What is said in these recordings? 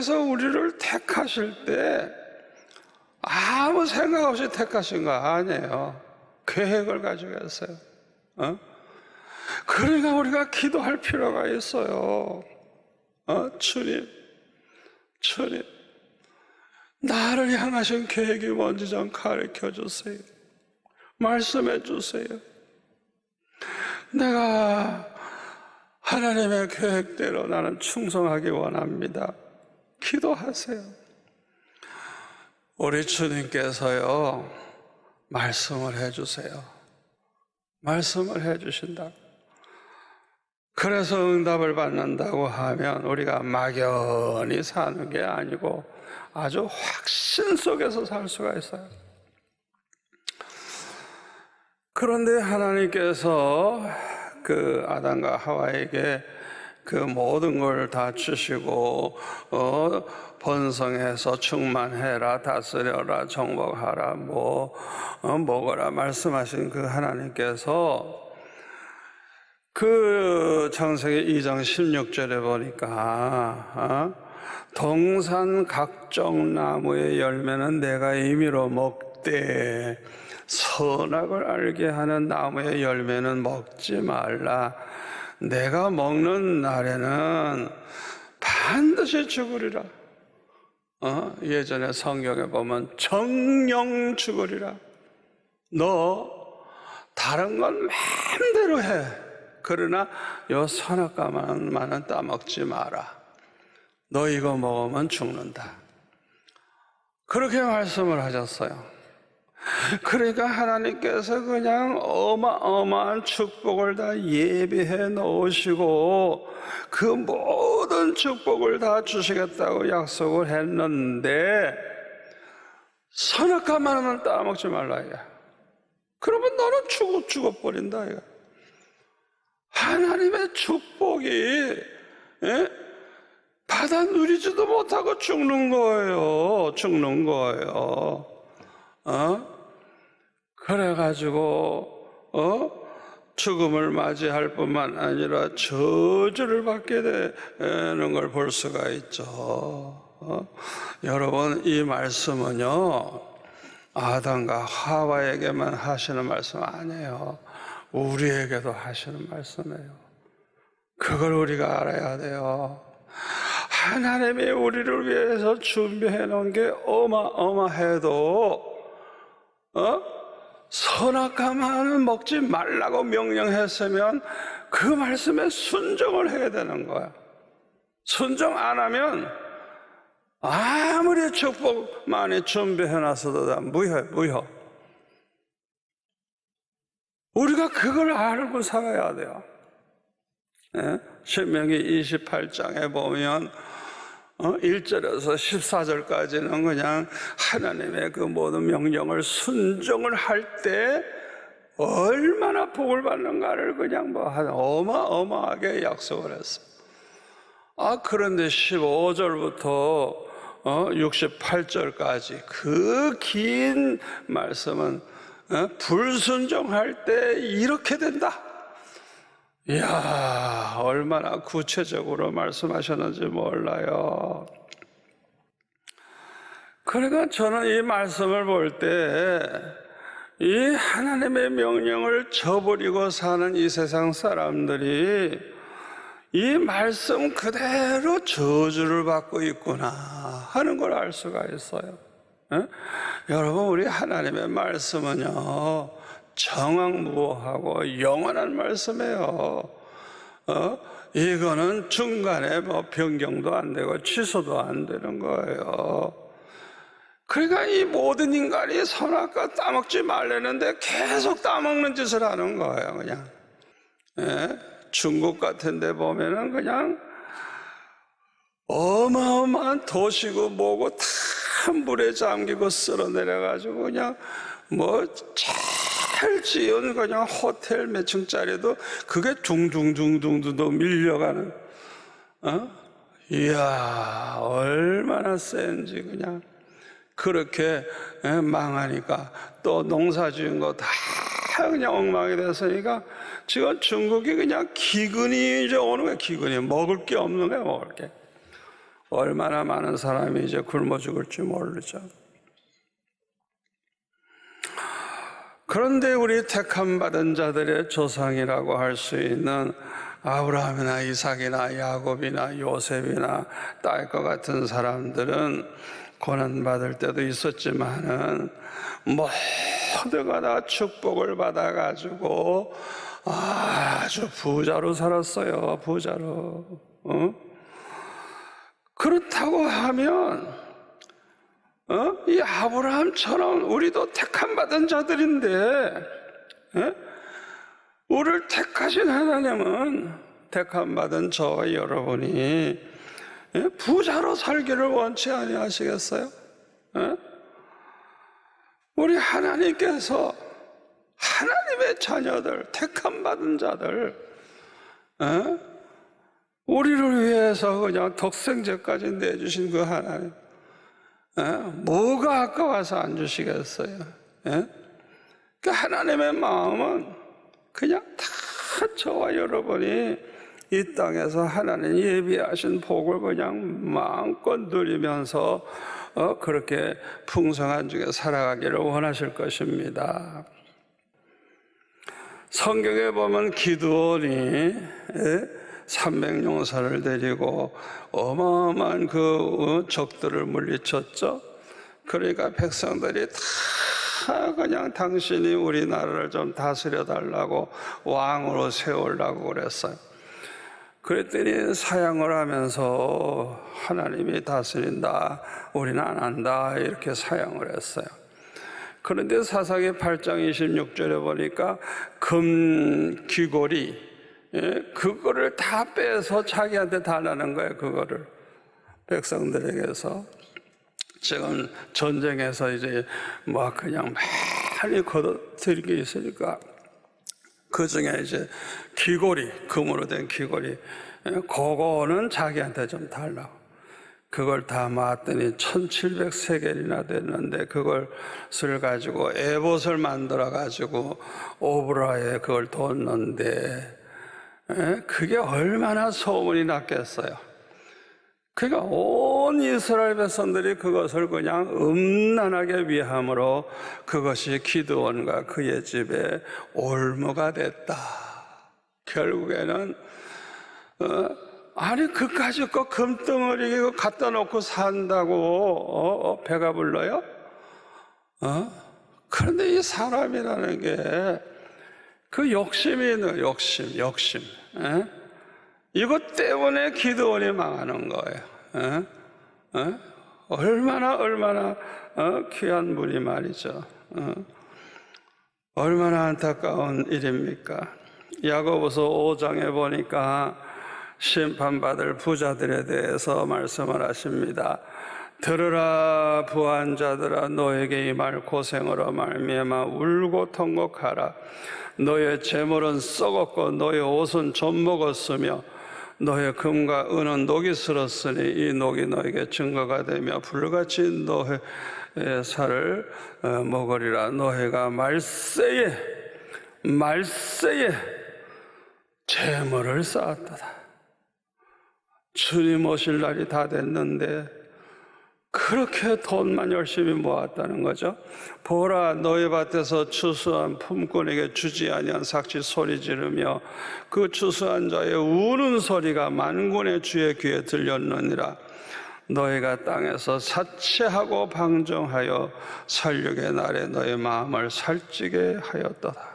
하나님께서 우리를 택하실 때 아무 생각 없이 택하신 거 아니에요. 계획을 가지고 했어요. 그러니까 우리가 기도할 필요가 있어요. 주님, 나를 향하신 계획이 뭔지 좀 가르쳐 주세요. 말씀해 주세요. 내가 하나님의 계획대로 나는 충성하기 원합니다. 기도하세요. 우리 주님께서요, 말씀을 해주세요. 말씀을 해주신다. 그래서 응답을 받는다고 하면 우리가 막연히 사는 게 아니고 아주 확신 속에서 살 수가 있어요. 그런데 하나님께서 그 아담과 하와에게 그 모든 걸 다 주시고 번성해서 충만해라, 다스려라, 정복하라, 먹어라 말씀하신 그 하나님께서 그 창세기 2장 16절에 보니까 동산 각종 나무의 열매는 내가 임의로 먹되 선악을 알게 하는 나무의 열매는 먹지 말라. 내가 먹는 날에는 반드시 죽으리라. 예전에 성경에 보면 정령 죽으리라. 너 다른 건 마음대로 해. 그러나 요 선악과만은 따먹지 마라. 너 이거 먹으면 죽는다. 그렇게 말씀을 하셨어요. 그러니까 하나님께서 그냥 어마어마한 축복을 다 예비해 놓으시고 그 모든 축복을 다 주시겠다고 약속을 했는데 선악과만은 따먹지 말라 이거. 그러면 너는 죽어버린다 이거. 하나님의 축복이 받아 누리지도 못하고 죽는 거예요. 그래가지고 죽음을 맞이할 뿐만 아니라 저주를 받게 되는 걸 볼 수가 있죠. 여러분, 이 말씀은요 아담과 하와에게만 하시는 말씀 아니에요. 우리에게도 하시는 말씀이에요. 그걸 우리가 알아야 돼요. 하나님이 우리를 위해서 준비해 놓은 게 어마어마해도 선악과만은 먹지 말라고 명령했으면 그 말씀에 순종을 해야 되는 거야. 순종 안 하면 아무리 축복 많이 준비해 놨어도 다 무효. 우리가 그걸 알고 살아야 돼요. 신명기 28장에 보면 1절에서 14절까지는 그냥 하나님의 그 모든 명령을 순종을 할 때 얼마나 복을 받는가를 그냥 어마어마하게 약속을 했어요. 그런데 15절부터 68절까지 그 긴 말씀은 불순종할 때 이렇게 된다. 이야, 얼마나 구체적으로 말씀하셨는지 몰라요. 그러니까 저는 이 말씀을 볼 때 이 하나님의 명령을 저버리고 사는 이 세상 사람들이 이 말씀 그대로 저주를 받고 있구나 하는 걸 알 수가 있어요. 여러분, 우리 하나님의 말씀은요 정확무오하고 영원한 말씀이에요. 이거는 중간에 변경도 안 되고 취소도 안 되는 거예요. 그러니까 이 모든 인간이 선악과 따먹지 말라는데 계속 따먹는 짓을 하는 거예요. 그냥 중국 같은 데 보면은 그냥 어마어마한 도시고 뭐고 다 물에 잠기고 쓸어내려가지고 그냥 잘 지은 그냥 호텔 몇 층짜리도 그게 둥둥둥둥도 밀려가는 이야, 얼마나 센지 그냥 그렇게 망하니까 또 농사 지은 거 다 그냥 엉망이 됐으니까 지금 중국이 그냥 기근이 이제 오는 거야. 기근이 먹을 게 없는 거야. 먹을 게 얼마나 많은 사람이 이제 굶어 죽을지 모르죠. 그런데 우리 택함 받은 자들의 조상이라고 할 수 있는 아브라함이나 이삭이나 야곱이나 요셉이나 딸과 같은 사람들은 고난받을 때도 있었지만은 모두가 다 축복을 받아가지고 아주 부자로 살았어요. 부자로. 그렇다고 하면 이 아브라함처럼 우리도 택함 받은 자들인데, 우리를 택하신 하나님은 택함 받은 저와 여러분이 부자로 살기를 원치 아니하시겠어요? 우리 하나님께서 하나님의 자녀들, 택함 받은 자들, 우리를 위해서 그냥 독생제까지 내주신 그 하나님, 뭐가 아까워서 안 주시겠어요? 그 하나님의 마음은 그냥 다 저와 여러분이 이 땅에서 하나님 예비하신 복을 그냥 마음껏 누리면서 그렇게 풍성한 중에 살아가기를 원하실 것입니다. 성경에 보면 기드온이 300용사를 데리고 어마어마한 그 적들을 물리쳤죠. 그러니까 백성들이 다 그냥 당신이 우리나라를 좀 다스려 달라고 왕으로 세우려고 그랬어요. 그랬더니 사양을 하면서 하나님이 다스린다, 우리는 안 한다, 이렇게 사양을 했어요. 그런데 사사기 8장 26절에 보니까 금 귀고리, 그거를 다 빼서 자기한테 달라는 거예요. 그거를 백성들에게서. 지금 전쟁에서 이제 뭐 그냥 많이 거둬들인 게 있으니까 그 중에 이제 귀고리, 금으로 된 귀고리, 그거는 자기한테 좀 달라고. 그걸 다 모았더니 1700세겔이나 됐는데 그것을 가지고 에봇을 만들어 가지고 오브라에 그걸 뒀는데 그게 얼마나 소문이 났겠어요. 그러니까 온 이스라엘 백성들이 그것을 그냥 음란하게 위함으로 그것이 기드온과 그의 집에 올무가 됐다. 결국에는 아니 그까짓 거 금덩어리 갖다 놓고 산다고 배가 불러요? 그런데 이 사람이라는 게 그 욕심이 있는 욕심. 이것 때문에 기드온이 망하는 거예요. 얼마나 귀한 분이 말이죠. 얼마나 안타까운 일입니까? 야고보서 5장에 보니까 심판받을 부자들에 대해서 말씀을 하십니다. 들으라 부한자들아, 너에게 임할 고생으로 말미암아 울고 통곡하라. 너의 재물은 썩었고 너의 옷은 좀 먹었으며 너의 금과 은은 녹이 슬었으니 이 녹이 너에게 증거가 되며 불같이 너의 살을 먹으리라. 너희가 말세에 재물을 쌓았도다. 주님 오실 날이 다 됐는데 그렇게 돈만 열심히 모았다는 거죠. 보라, 너희 밭에서 추수한 품꾼에게 주지 아니한 삭시 소리 지르며 그 추수한 자의 우는 소리가 만군의 주의 귀에 들렸느니라. 너희가 땅에서 사치하고 방종하여 살육의 날에 너희 마음을 살찌게 하였도다.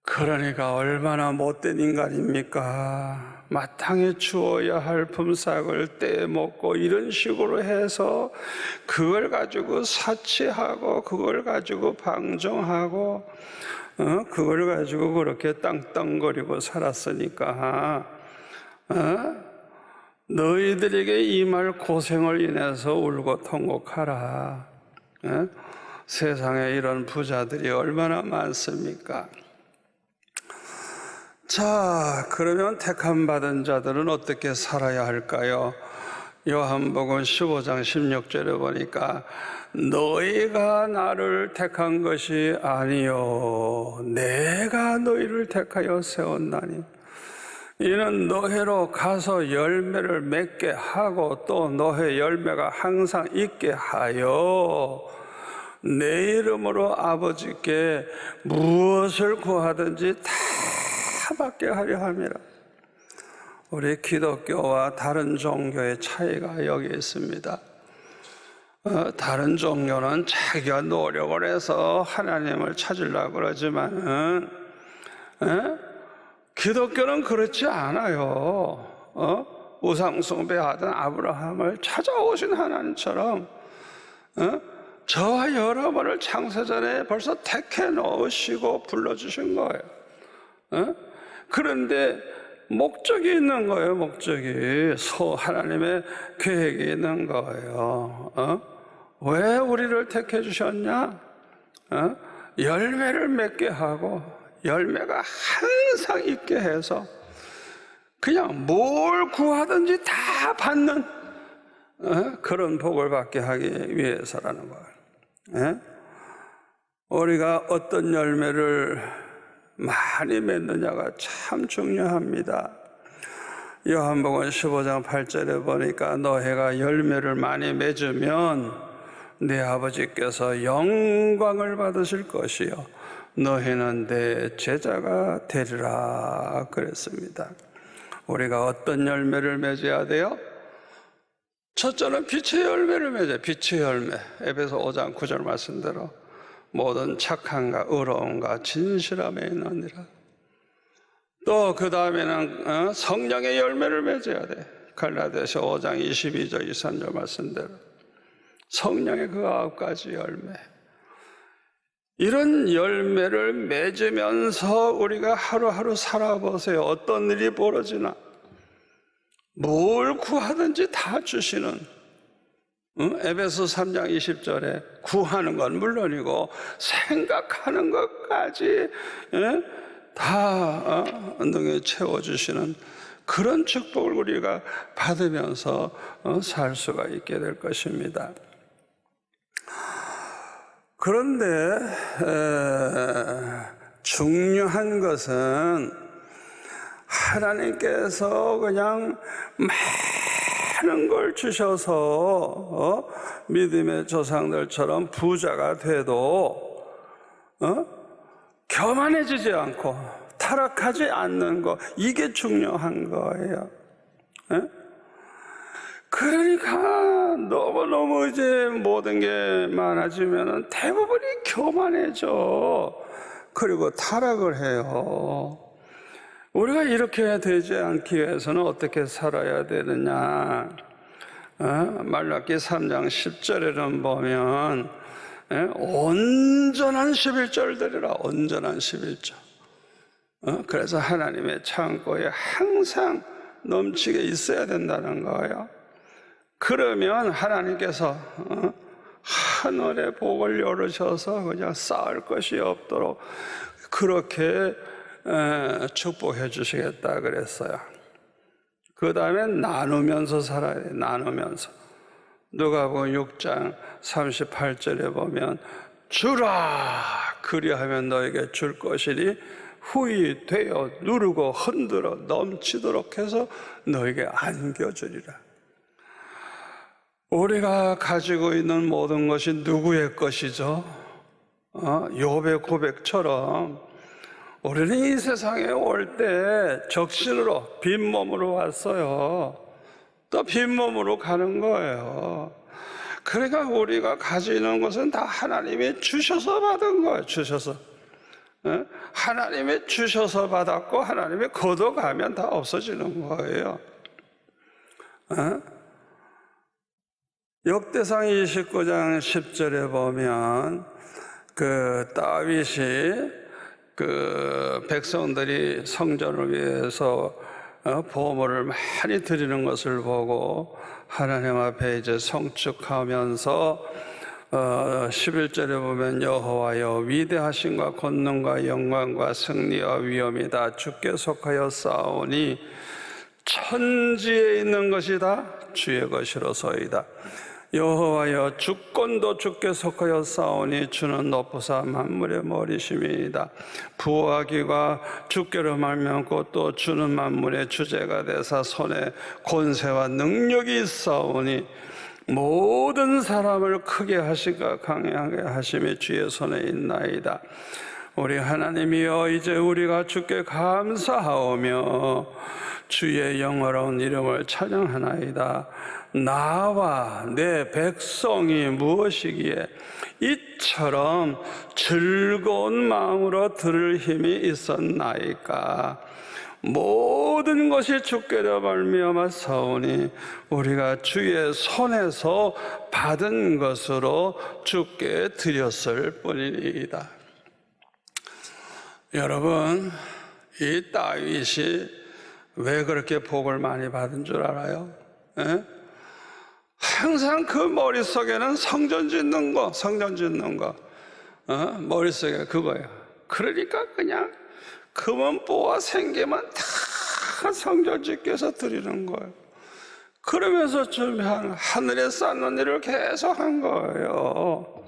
그러니까 얼마나 못된 인간입니까? 마땅히 주어야 할 품삯을 떼먹고 이런 식으로 해서 그걸 가지고 사치하고 그걸 가지고 방종하고 그걸 가지고 그렇게 땅땅거리고 살았으니까 너희들에게 임할 고생을 인해서 울고 통곡하라. 세상에 이런 부자들이 얼마나 많습니까? 자, 그러면 택함 받은 자들은 어떻게 살아야 할까요? 요한복음 15장 16절에 보니까 너희가 나를 택한 것이 아니요 내가 너희를 택하여 세웠나니. 이는 너희로 가서 열매를 맺게 하고 또 너희 열매가 항상 있게 하여 내 이름으로 아버지께 무엇을 구하든지 다 받게 하려 함이라. 우리 기독교와 다른 종교의 차이가 여기 있습니다. 다른 종교는 자기가 노력을 해서 하나님을 찾으려고 그러지만 기독교는 그렇지 않아요. 우상 숭배하던 아브라함을 찾아오신 하나님처럼 저와 여러분을 창세전에 벌써 택해 놓으시고 불러주신 거예요. 그런데 목적이 있는 거예요. 목적이 하나님의 계획이 있는 거예요. 왜 우리를 택해 주셨냐? 열매를 맺게 하고 열매가 항상 있게 해서 그냥 뭘 구하든지 다 받는 그런 복을 받게 하기 위해서라는 거예요. 우리가 어떤 열매를 많이 맺느냐가 참 중요합니다. 요한복음 15장 8절에 보니까 너희가 열매를 많이 맺으면 내 아버지께서 영광을 받으실 것이요 너희는 내 제자가 되리라 그랬습니다. 우리가 어떤 열매를 맺어야 돼요? 첫째는 빛의 열매를 맺어요. 빛의 열매. 에베소 5장 9절 말씀대로 모든 착함과 의로움과 진실함에 있느니라. 또 그 다음에는 성령의 열매를 맺어야 돼. 갈라디아서 5장 22절 23절 말씀대로 성령의 그 9가지 열매. 이런 열매를 맺으면서 우리가 하루하루 살아보세요. 어떤 일이 벌어지나 뭘 구하든지 다 주시는 에베소 3장 20절에 구하는 건 물론이고 생각하는 것까지 다 능히 채워주시는 그런 축복을 우리가 받으면서 살 수가 있게 될 것입니다. 그런데 중요한 것은 하나님께서 그냥 많은 걸 주셔서 믿음의 조상들처럼 부자가 돼도 교만해지지 않고 타락하지 않는 것, 이게 중요한 거예요. 그러니까 너무너무 이제 모든 게 많아지면 대부분이 교만해져. 그리고 타락을 해요. 우리가 이렇게 되지 않기 위해서는 어떻게 살아야 되느냐? 말라기 3장 10절에는 보면 온전한 11절 드리라. 온전한 11절. 그래서 하나님의 창고에 항상 넘치게 있어야 된다는 거예요. 그러면 하나님께서 하늘의 복을 열으셔서 그냥 쌓을 것이 없도록 그렇게 축복해 주시겠다 그랬어요. 그 다음에 나누면서 살아야 돼요. 나누면서. 누가복음 6장 38절에 보면 주라 그리하면 너에게 줄 것이니 후히 되어 누르고 흔들어 넘치도록 해서 너에게 안겨주리라. 우리가 가지고 있는 모든 것이 누구의 것이죠? 욥의 고백처럼 우리는 이 세상에 올 때 적신으로 빈몸으로 왔어요. 또 빈몸으로 가는 거예요. 그러니까 우리가 가지는 것은 다 하나님이 주셔서 받은 거예요. 주셔서. 하나님이 주셔서 받았고 하나님이 걷어가면 다 없어지는 거예요. 역대상 29장 10절에 보면 그 다윗이 그 백성들이 성전을 위해서 보물을 많이 드리는 것을 보고 하나님 앞에 이제 성축하면서 11절에 보면 여호와여 위대하심과 권능과 영광과 승리와 위엄이 다 주께 속하여 싸우니 천지에 있는 것이 다 주의 것이로소이다. 여호와여 주권도 주께 속하여 싸우니 주는 높으사 만물의 머리심이이다. 부와 기가 주께로 말미암고 또 주는 만물의 주제가 되사 손에 권세와 능력이 있사오니 모든 사람을 크게 하시고 강하게 하심이 주의 손에 있나이다. 우리 하나님이여 이제 우리가 주께 감사하오며 주의 영화로운 이름을 찬양하나이다. 나와 내 백성이 무엇이기에 이처럼 즐거운 마음으로 들을 힘이 있었나이까. 모든 것이 주께로 말미암아 사오니 우리가 주의 손에서 받은 것으로 주께 드렸을 뿐이니이다. 여러분, 이 다윗이 왜 그렇게 복을 많이 받은 줄 알아요? 에? 항상 그 머릿속에는 성전 짓는 거 머릿속에 그거예요. 그러니까 그냥 금은 보화 생계만 다 성전 짓기 위해서 드리는 거예요. 그러면서 좀 하늘에 쌓는 일을 계속 한 거예요.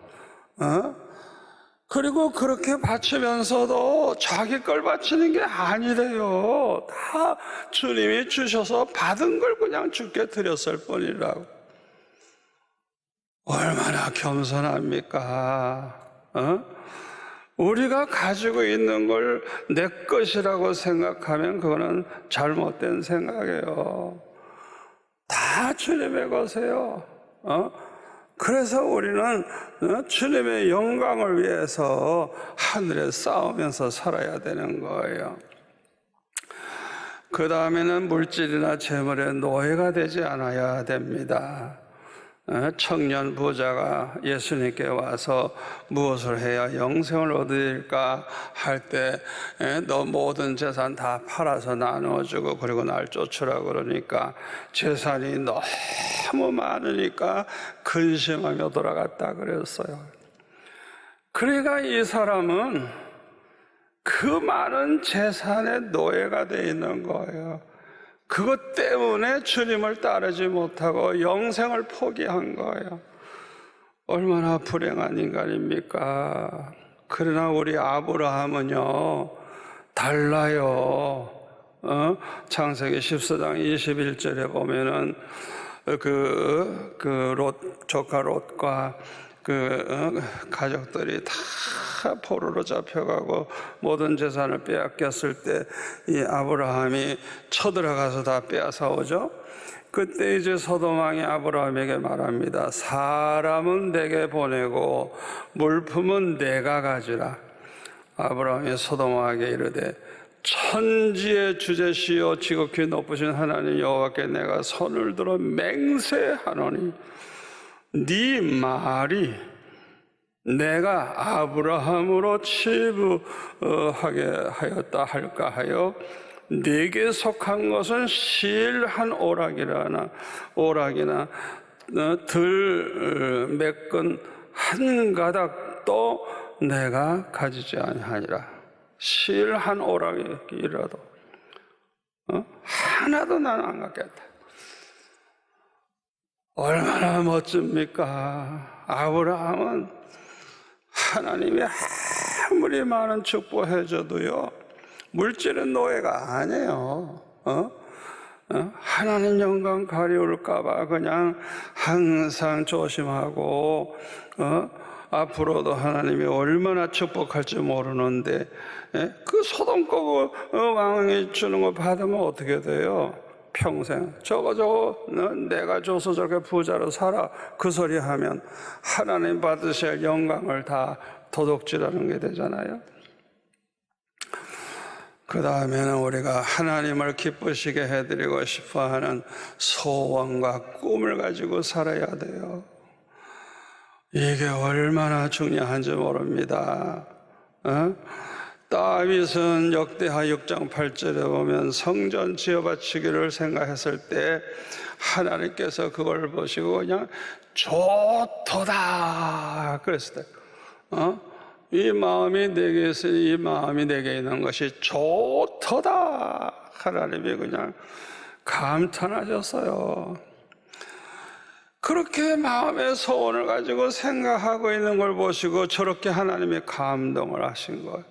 그리고 그렇게 바치면서도 자기 걸 바치는 게 아니래요. 다 주님이 주셔서 받은 걸 그냥 주께 드렸을 뿐이라고. 얼마나 겸손합니까? 우리가 가지고 있는 걸 내 것이라고 생각하면 그거는 잘못된 생각이에요. 다 주님의 것이에요. 그래서 우리는 주님의 영광을 위해서 하늘에 싸우면서 살아야 되는 거예요. 그 다음에는 물질이나 재물의 노예가 되지 않아야 됩니다. 청년 부자가 예수님께 와서 무엇을 해야 영생을 얻을까 할 때 너 모든 재산 다 팔아서 나눠주고 그리고 날 쫓으라 그러니까 재산이 너무 많으니까 근심하며 돌아갔다 그랬어요. 그러니까 이 사람은 그 많은 재산의 노예가 되어 있는 거예요. 그것 때문에 주님을 따르지 못하고 영생을 포기한 거예요. 얼마나 불행한 인간입니까? 그러나 우리 아브라함은요 달라요. 창세기 14장 21절에 보면은 조카 롯과 가족들이 다 포로로 잡혀가고 모든 재산을 빼앗겼을 때 이 아브라함이 쳐들어가서 다 빼앗아오죠. 그때 이제 소돔 왕이 아브라함에게 말합니다. 사람은 내게 보내고 물품은 내가 가지라. 아브라함이 소돔 왕에게 이르되 천지의 주제시여 지극히 높으신 하나님 여호와께 내가 손을 들어 맹세하노니 네 말이 내가 아브라함으로 치부하게 하였다 할까 하여 네게 속한 것은 실한 오락이나 들 메끈 한 가닥도 내가 가지지 아니하니라. 실한 오락이라도 하나도 나는 안 갖겠다. 얼마나 멋집니까? 아브라함은 하나님이 아무리 많은 축복해줘도요 물질은 노예가 아니에요. 하나님 영광 가리울까봐 그냥 항상 조심하고 앞으로도 하나님이 얼마나 축복할지 모르는데 그 소돔고 왕이 주는 거 받으면 어떻게 돼요? 평생 저거 내가 줘서 저렇게 부자로 살아 그 소리 하면 하나님 받으실 영광을 다 도둑질하는 게 되잖아요. 그 다음에는 우리가 하나님을 기쁘시게 해드리고 싶어하는 소원과 꿈을 가지고 살아야 돼요. 이게 얼마나 중요한지 모릅니다. 다윗은 역대하 6장 8절에 보면 성전 지어바치기를 생각했을 때 하나님께서 그걸 보시고 그냥 좋도다 그랬을 때 이 마음이 내게 있으니 이 마음이 내게 있는 것이 좋도다 하나님이 그냥 감탄하셨어요. 그렇게 마음의 소원을 가지고 생각하고 있는 걸 보시고 저렇게 하나님이 감동을 하신 거예요.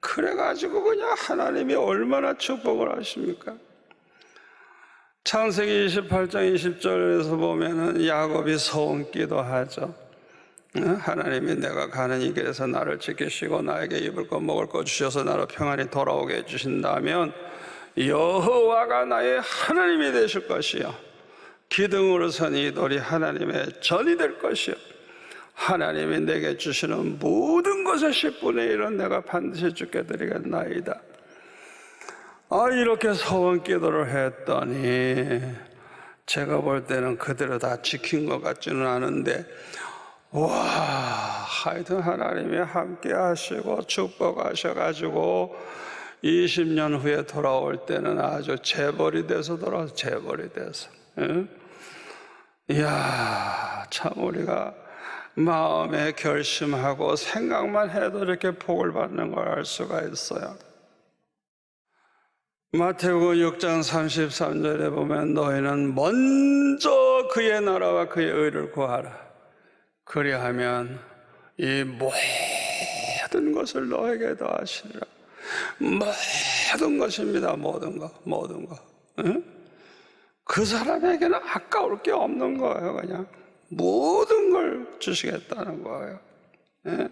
그래가지고 그냥 하나님이 얼마나 축복을 하십니까? 창세기 28장 20절에서 보면은 야곱이 소원 기도하죠. 하나님이 내가 가는 이 길에서 나를 지키시고 나에게 입을 것 먹을 것 주셔서 나로 평안히 돌아오게 해주신다면 여호와가 나의 하나님이 되실 것이요 기둥으로 선 이 돌이 하나님의 전이 될 것이요 하나님이 내게 주시는 모든 것의 10분의 1은 내가 반드시 주께 드리겠나이다. 이렇게 소원 기도를 했더니 제가 볼 때는 그대로 다 지킨 것 같지는 않은데 하여튼 하나님이 함께 하시고 축복하셔가지고 20년 후에 돌아올 때는 아주 재벌이 돼서 돌아와서 재벌이 돼서 이야 참 우리가 마음에 결심하고 생각만 해도 이렇게 복을 받는 걸 알 수가 있어요. 마태복음 6장 33절에 보면 너희는 먼저 그의 나라와 그의 의를 구하라. 그리하면 이 모든 것을 너에게 더하시리라. 모든 것입니다. 모든 거. 응? 그 사람에게는 아까울 게 없는 거예요. 그냥 모든 걸 주시겠다는 거예요. 예?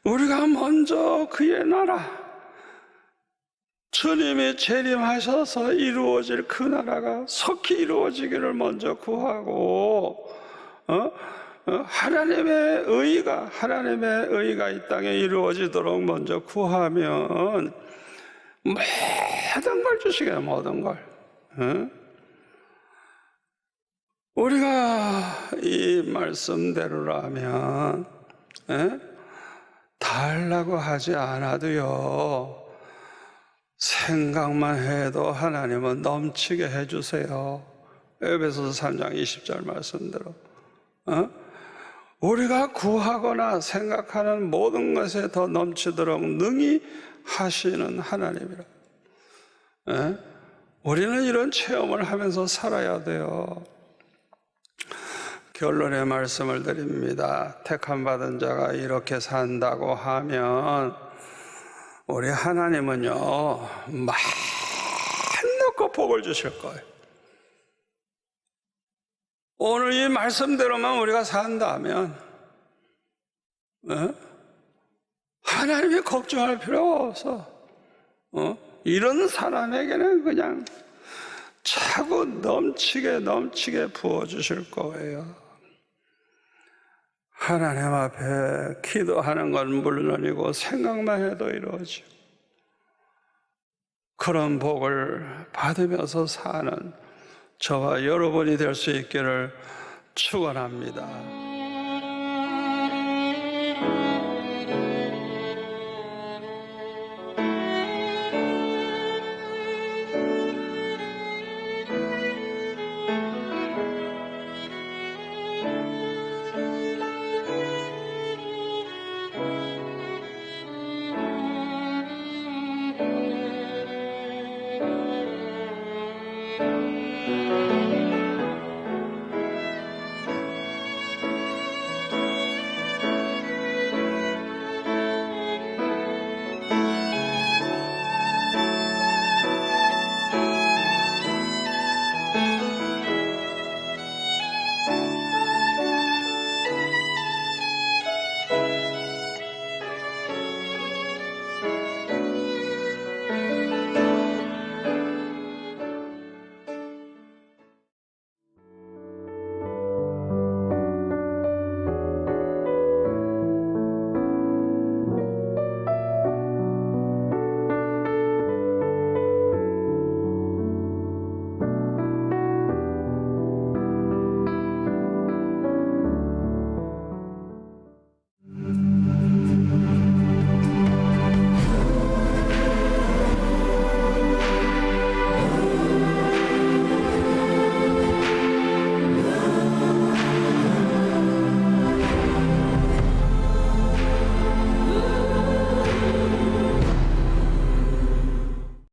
우리가 먼저 그의 나라, 주님이 재림하셔서 이루어질 그 나라가 속히 이루어지기를 먼저 구하고 하나님의 의가 이 땅에 이루어지도록 먼저 구하면 모든 걸 주시겠어요. 모든 걸. 우리가 이 말씀대로라면 달라고 하지 않아도요 생각만 해도 하나님은 넘치게 해주세요. 에베소서 3장 20절 말씀대로 우리가 구하거나 생각하는 모든 것에 더 넘치도록 능히 하시는 하나님이라. 우리는 이런 체험을 하면서 살아야 돼요. 결론의 말씀을 드립니다. 택함받은 자가 이렇게 산다고 하면 우리 하나님은요 막 넣고 복을 주실 거예요. 오늘 이 말씀대로만 우리가 산다면 하나님이 걱정할 필요가 없어. 이런 사람에게는 그냥 차고 넘치게 부어주실 거예요. 하나님 앞에 기도하는 건 물론이고 생각만 해도 이루어지고 그런 복을 받으면서 사는 저와 여러분이 될 수 있기를 축원합니다.